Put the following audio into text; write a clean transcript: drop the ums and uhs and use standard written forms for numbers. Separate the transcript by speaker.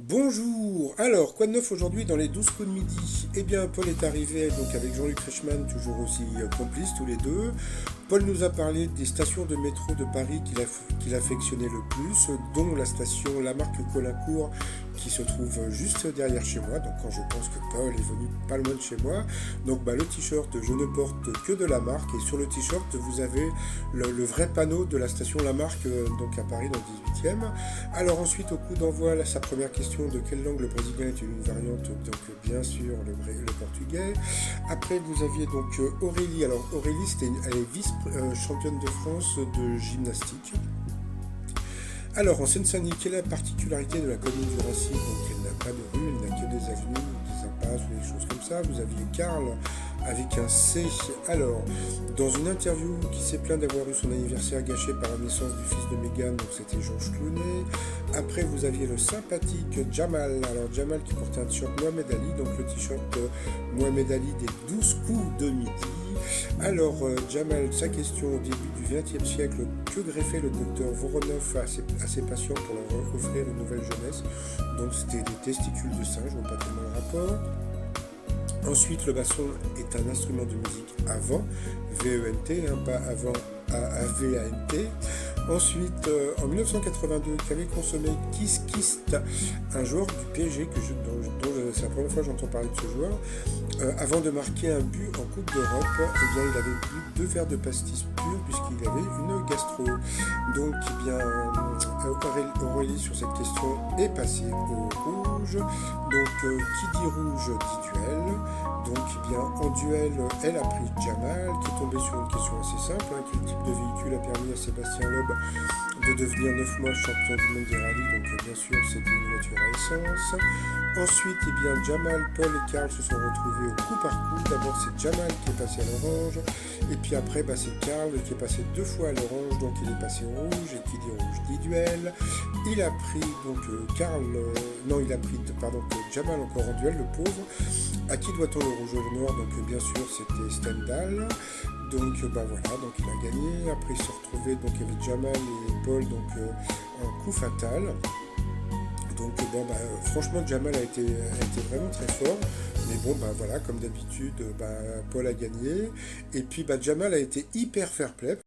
Speaker 1: Bonjour, alors quoi de neuf aujourd'hui dans les 12 coups de midi? Eh bien Paul est arrivé donc avec Jean-Luc Reichmann, toujours aussi complices tous les deux. Paul nous a parlé des stations de métro de Paris qu'il affectionnait le plus, dont la station Lamarque Colincourt qui se trouve juste derrière chez moi. Donc quand je pense que Paul est venu pas loin de chez moi, donc le t-shirt je ne porte que de Lamarque et sur le t-shirt vous avez le vrai panneau de la station Lamarque donc à Paris dans le 18e. Alors ensuite au coup d'envoi sa première question de quelle langue le brésilien est une variante, donc bien sûr le portugais. Après vous aviez donc Aurélie. Alors Aurélie elle est vice-championne de France de gymnastique. Alors en Seine-Saint-Denis, quelle est la particularité de la commune du Racy? Donc elle n'a pas de rue, elle n'a que des avenues, des impasses ou des choses comme ça. Vous aviez Karl avec un C. Alors, dans une interview qui s'est plaint d'avoir eu son anniversaire gâché par la naissance du fils de Meghan, donc c'était Georges Clooney. Après, vous aviez le sympathique Jamal. Alors, Jamal qui portait un t-shirt Mohamed Ali, donc le t-shirt Mohamed Ali des 12 coups de midi. Alors, Jamal, sa question au début du XXe siècle, que greffait le docteur Voronov à ses patients pour leur offrir une nouvelle jeunesse? Donc, c'était des testicules de singe, on pas tellement le rapport. Ensuite, le basson est un instrument de musique avant, V-E-N-T, pas avant A-V-A-N-T. Ensuite, en 1982, qu'avait consommé Kiss Kist, un joueur du PSG, dont c'est la première fois que j'entends parler de ce joueur, avant de marquer un but en Coupe d'Europe, eh bien, il avait bu 2 verres de pastis pur puisqu'il avait une gastro. Donc, eh bien, Aurélie sur cette question est passée au rouge. Donc, qui dit rouge dit duel. Donc, eh bien, en duel, elle a pris Jamal, qui est tombé sur une question assez simple. Quel type de véhicule a permis à Sébastien Loeb de devenir 9 mois champion du monde des rallyes? Donc, bien sûr, c'était une voiture à essence. Ensuite, eh bien, Jamal, Paul et Karl se sont retrouvés au coup par coup. D'abord, c'est Jamal qui est passé à l'orange. Et puis après, c'est Karl qui est passé 2 fois à l'orange. Donc, il est passé au rouge. Et qui dit rouge dit duel. Il a pris, donc, Jamal encore en duel, le pauvre. À qui doit-on le rouge et le noir? Donc, bien sûr, c'était Stendhal. Donc, voilà, donc il a gagné. Après, il s'est retrouvé, donc, il y avait Jamal et Paul, donc, en coup fatal. Donc franchement Jamal a été vraiment très fort, mais voilà, comme d'habitude, Paul a gagné, et puis Jamal a été hyper fair play.